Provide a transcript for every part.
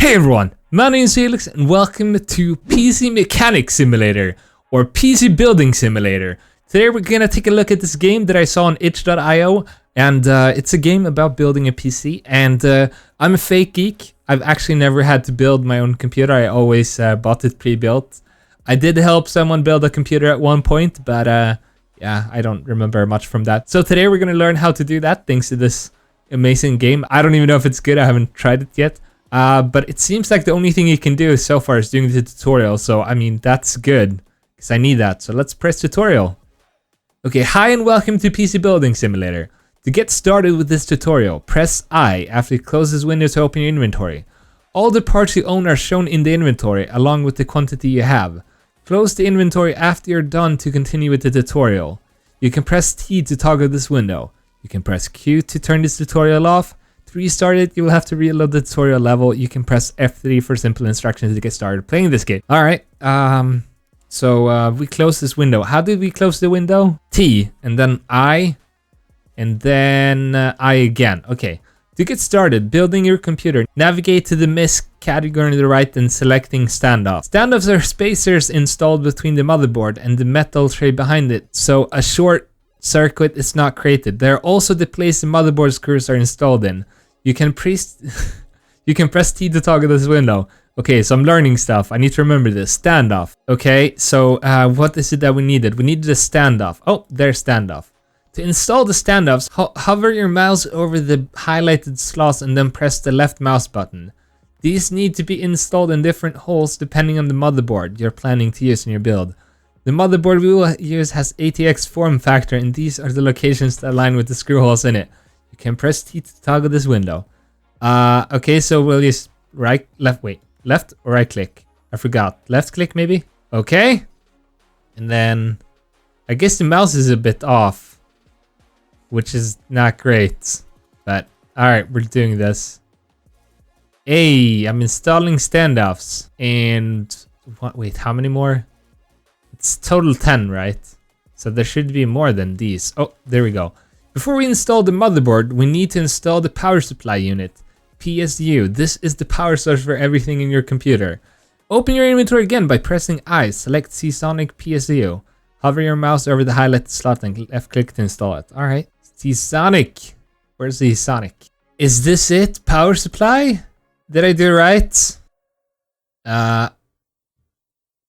Hey everyone, my name is Felix and welcome to PC Mechanic Simulator, or PC Building Simulator. Today we're gonna take a look at this game that I saw on itch.io, and it's a game about building a PC, and I'm a fake geek. I've actually never had to build my own computer. I always bought it pre-built. I did help someone build a computer at one point, but yeah, I don't remember much from that. So today we're gonna learn how to do that thanks to this amazing game. I don't even know if it's good, I haven't tried it yet. But it seems like the only thing you can do so far is doing the tutorial, so I mean, that's good, because I need that. So let's press tutorial. Okay, hi and welcome to PC Building Simulator. To get started with this tutorial, press I after you close this window to open your inventory. All the parts you own are shown in the inventory, along with the quantity you have. Close the inventory after you're done to continue with the tutorial. You can press T to toggle this window. You can press Q to turn this tutorial off. To restart it, you will have to reload the tutorial level. You can press F3 for simple instructions to get started playing this game. Alright, so we close this window. How did we close the window? T, and then I, and then I again. Okay, to get started, building your computer, navigate to the MISC category on the right and selecting standoff. Standoffs are spacers installed between the motherboard and the metal tray behind it, so a short circuit is not created. They are also the place the motherboard screws are installed in. You can press T to toggle this window. Okay, so I'm learning stuff. I need to remember this. Standoff. Okay, so what is it that we needed? We needed a standoff. Oh, there's standoff. To install the standoffs, hover your mouse over the highlighted slots and then press the left mouse button. These need to be installed in different holes depending on the motherboard you're planning to use in your build. The motherboard we will use has ATX form factor, and these are the locations that align with the screw holes in it. You can press T to toggle this window. Okay, so we'll use left or right click? I forgot. Left click maybe? Okay. And then I guess the mouse is a bit off, which is not great. But alright, we're doing this. Hey, I'm installing standoffs. And what, wait, how many more? It's total 10, right? So there should be more than these. Oh, there we go. Before we install the motherboard, we need to install the power supply unit, PSU. This is the power source for everything in your computer. Open your inventory again by pressing I. Select Seasonic PSU. Hover your mouse over the highlighted slot and left click to install it. Alright. Seasonic. Where's Seasonic? Is this it? Power supply? Did I do right?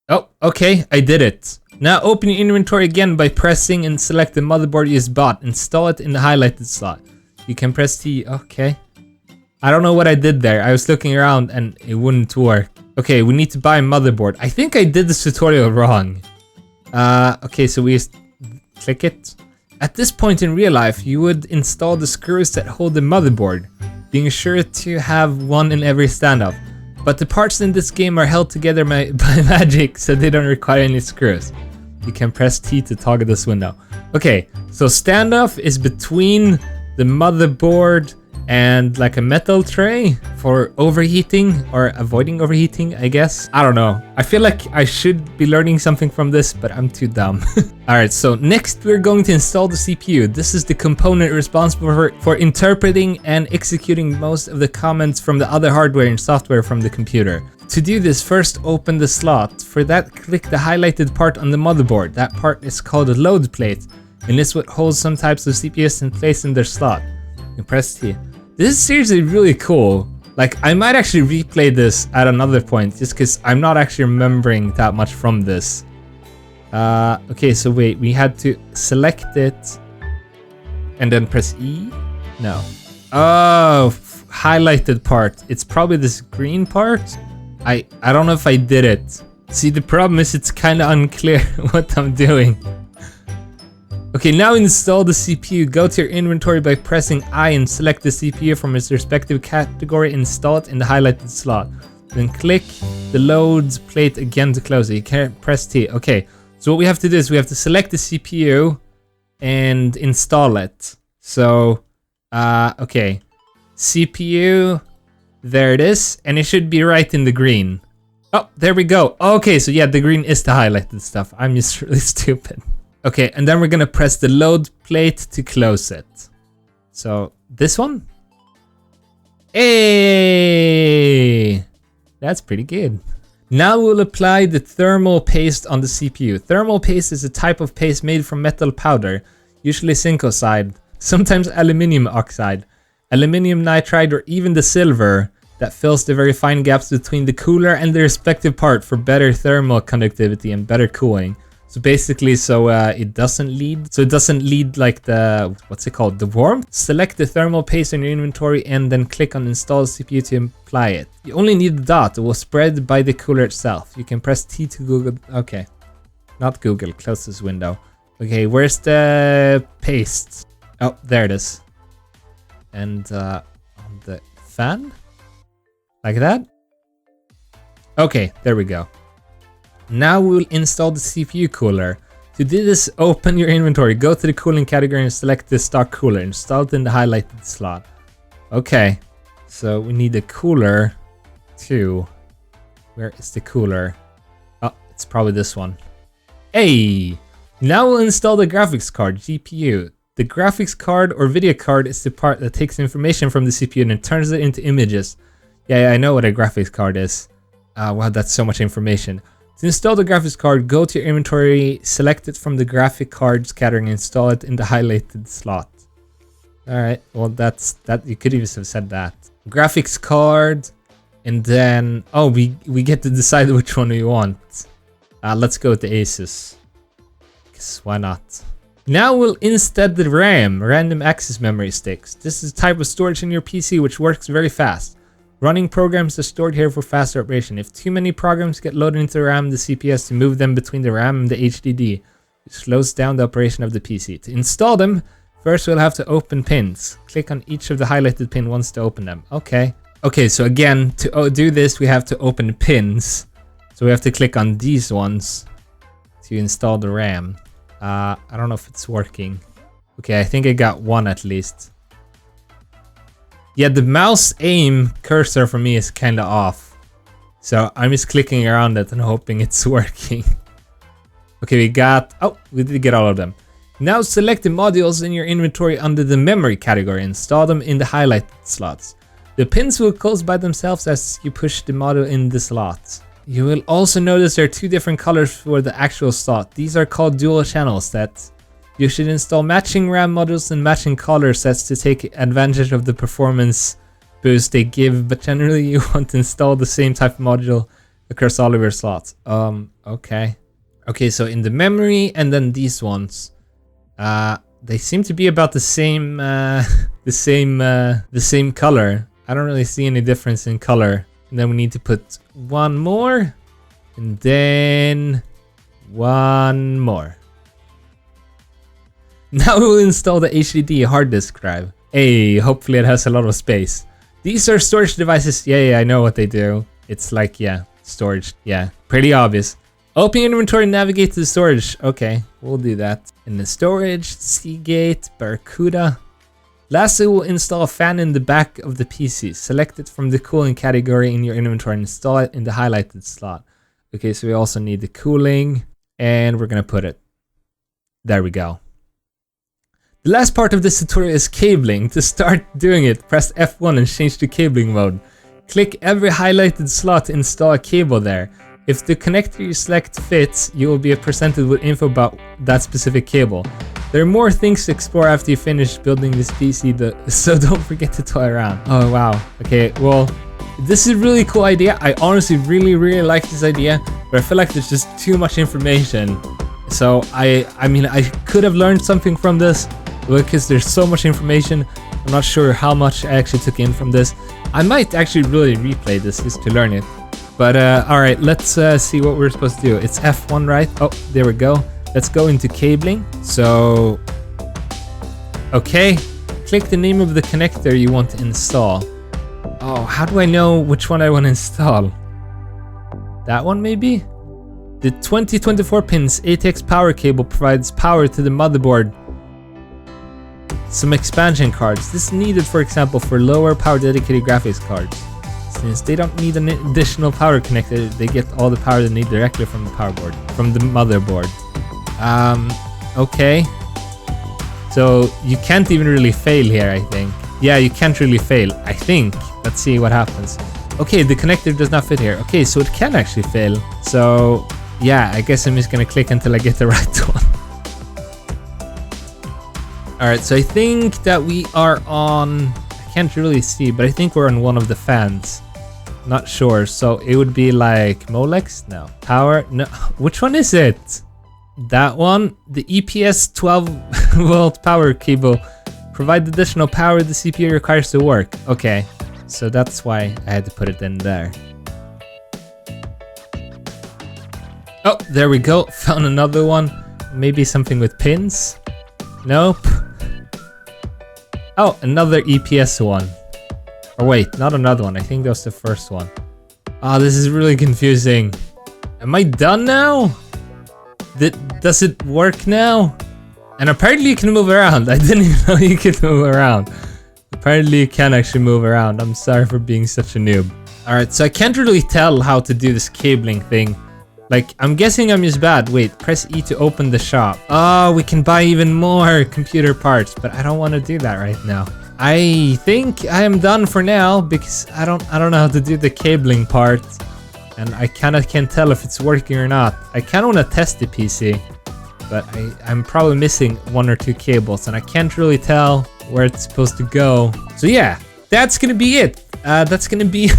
Oh, okay, I did it. Now open your inventory again by pressing and select the motherboard you just bought. Install it in the highlighted slot. You can press T. Okay. I don't know what I did there. I was looking around and it wouldn't work. Okay, we need to buy a motherboard. I think I did this tutorial wrong. Okay, so we just click it. At this point in real life, you would install the screws that hold the motherboard, being sure to have one in every standoff. But the parts in this game are held together by magic, so they don't require any screws. You can press T to toggle this window. Okay, so standoff is between the motherboard and like a metal tray for overheating or avoiding overheating, I guess. I don't know. I feel like I should be learning something from this, but I'm too dumb. Alright, so next we're going to install the CPU. This is the component responsible for interpreting and executing most of the commands from the other hardware and software from the computer. To do this, first open the slot. For that, click the highlighted part on the motherboard. That part is called a load plate, and this what holds some types of CPUs in place in their slot. You press T. This is seriously really cool. Like, I might actually replay this at another point, just because I'm not actually remembering that much from this. Okay, so wait, we had to select it and then press E? No. Oh, highlighted part. It's probably this green part? I don't know if I did it. See, the problem is it's kind of unclear what I'm doing. Okay, now install the CPU. Go to your inventory by pressing I and select the CPU from its respective category. Install it in the highlighted slot. Then click the loads plate again to close it. You can't press T. Okay, so what we have to do is we have to select the CPU and install it. So, okay, CPU, there it is, and it should be right in the green. Oh, there we go. Okay, so yeah, the green is the highlighted stuff. I'm just really stupid. Okay, and then we're gonna press the load plate to close it. So, this one? Hey! That's pretty good. Now we'll apply the thermal paste on the CPU. Thermal paste is a type of paste made from metal powder, usually zinc oxide, sometimes aluminium oxide, aluminium nitride, or even the silver that fills the very fine gaps between the cooler and the respective part for better thermal conductivity and better cooling. So basically, it doesn't lead like the, what's it called, the warmth. Select the thermal paste in your inventory and then click on install CPU to apply it. You only need the dot. It will spread by the cooler itself. You can press T to Google. Okay, not Google, close this window. Okay, where's the paste? Oh, there it is. And on the fan, like that. Okay, there we go. Now we'll install the CPU cooler. To do this, open your inventory, go to the cooling category and select the stock cooler. Install it in the highlighted slot. Okay, so we need a cooler too. Where is the cooler? Oh, it's probably this one. Hey! Now we'll install the graphics card, GPU. The graphics card or video card is the part that takes information from the CPU and then turns it into images. Yeah, I know what a graphics card is. Wow, that's so much information. To install the graphics card, go to your inventory, select it from the graphic cards category and install it in the highlighted slot. Alright, well that you could even have said that. Graphics card, and then, oh, we get to decide which one we want. Let's go with the Asus. Because why not? Now we'll instead the RAM, random access memory sticks. This is a type of storage in your PC which works very fast. Running programs are stored here for faster operation. If too many programs get loaded into the RAM, the CPU has to move them between the RAM and the HDD, which slows down the operation of the PC. To install them, first we'll have to open pins. Click on each of the highlighted pin once to open them. Okay. Okay, so again, to do this, we have to open pins. So we have to click on these ones to install the RAM. I don't know if it's working. Okay, I think I got one at least. Yeah, the mouse aim cursor for me is kind of off. So I'm just clicking around it and hoping it's working. Okay, we did get all of them. Now select the modules in your inventory under the memory category and install them in the highlighted slots. The pins will close by themselves as you push the module in the slots. You will also notice there are two different colors for the actual slot. These are called dual channel sets. You should install matching RAM modules and matching color sets to take advantage of the performance boost they give, but generally you want to install the same type of module across all of your slots. Okay. Okay, so in the memory and then these ones, they seem to be about the same, the same color. I don't really see any difference in color. And then we need to put one more, and then one more. Now we'll install the HDD hard disk drive. Hey, hopefully it has a lot of space. These are storage devices. Yeah, I know what they do. It's like, yeah, storage. Yeah, pretty obvious. Open your inventory and navigate to the storage. Okay, we'll do that. In the storage, Seagate, Barracuda. Lastly, we'll install a fan in the back of the PC. Select it from the cooling category in your inventory and install it in the highlighted slot. Okay, so we also need the cooling, and we're gonna put it. There we go. The last part of this tutorial is cabling. To start doing it, press F1 and change to cabling mode. Click every highlighted slot to install a cable there. If the connector you select fits, you will be presented with info about that specific cable. There are more things to explore after you finish building this PC, so don't forget to toy around. Oh wow, okay, well, this is a really cool idea. I honestly really like this idea, but I feel like there's just too much information. So I mean, I could have learned something from this, because there's so much information. I'm not sure how much I actually took in from this. I might actually really replay this just to learn it. But alright, let's see what we're supposed to do. It's F1, right? Oh, there we go. Let's go into cabling. So, okay. Click the name of the connector you want to install. Oh, how do I know which one I want to install? That one maybe? The 2024 pins ATX power cable provides power to the motherboard. Some expansion cards. This is needed, for example, for lower power dedicated graphics cards. Since they don't need an additional power connector, they get all the power they need directly from the motherboard. Okay. So you can't even really fail here, I think. Yeah, you can't really fail, I think. Let's see what happens. Okay, the connector does not fit here. Okay, so it can actually fail. So yeah, I guess I'm just gonna click until I get the right one. Alright, so I think that we are on, I can't really see, but I think we're on one of the fans. Not sure, so it would be like Molex? No. Power? No. Which one is it? That one? The EPS 12 volt power cable. Provide additional power the CPU requires to work. Okay, so that's why I had to put it in there. Oh, there we go. Found another one. Maybe something with pins? Nope. Oh, another EPS one. Or wait, not another one. I think that was the first one. Oh, this is really confusing. Am I done now? Does it work now? And apparently you can move around. I didn't even know you could move around. Apparently you can actually move around. I'm sorry for being such a noob. Alright, so I can't really tell how to do this cabling thing. Like, I'm guessing I'm just bad. Wait, press E to open the shop. Oh, we can buy even more computer parts, but I don't want to do that right now. I think I am done for now because I don't know how to do the cabling part, and I kind of can't tell if it's working or not. I kind of want to test the PC, but I'm probably missing 1 or 2 cables, and I can't really tell where it's supposed to go. So yeah, that's gonna be it. That's gonna be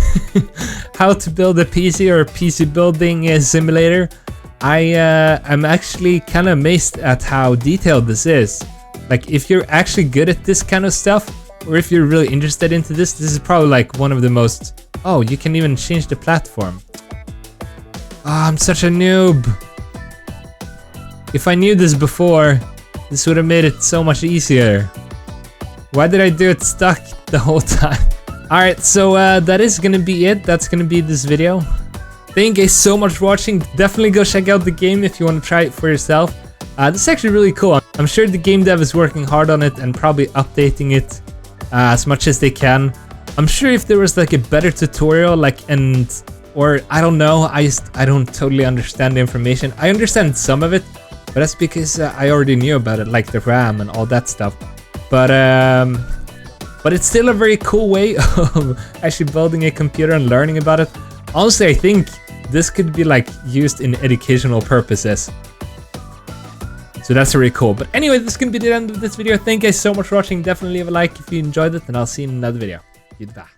how to build a PC or a PC building simulator. I'm actually kind of amazed at how detailed this is. Like, if you're actually good at this kind of stuff, or if you're really interested into this is probably like one of the most... Oh, you can even change the platform. Oh, I'm such a noob. If I knew this before, this would have made it so much easier. Why did I do it stuck the whole time? Alright, so that is gonna be it. That's gonna be this video. Thank you guys so much for watching. Definitely go check out the game if you want to try it for yourself. This is actually really cool. I'm sure the game dev is working hard on it and probably updating it as much as they can. I'm sure if there was like a better tutorial, or I don't know, I don't totally understand the information. I understand some of it, but that's because I already knew about it, like the RAM and all that stuff. But it's still a very cool way of actually building a computer and learning about it. Honestly, I think this could be like used in educational purposes. So that's really cool. But anyway, this is going to be the end of this video. Thank you guys so much for watching. Definitely leave a like if you enjoyed it, and I'll see you in another video. Goodbye.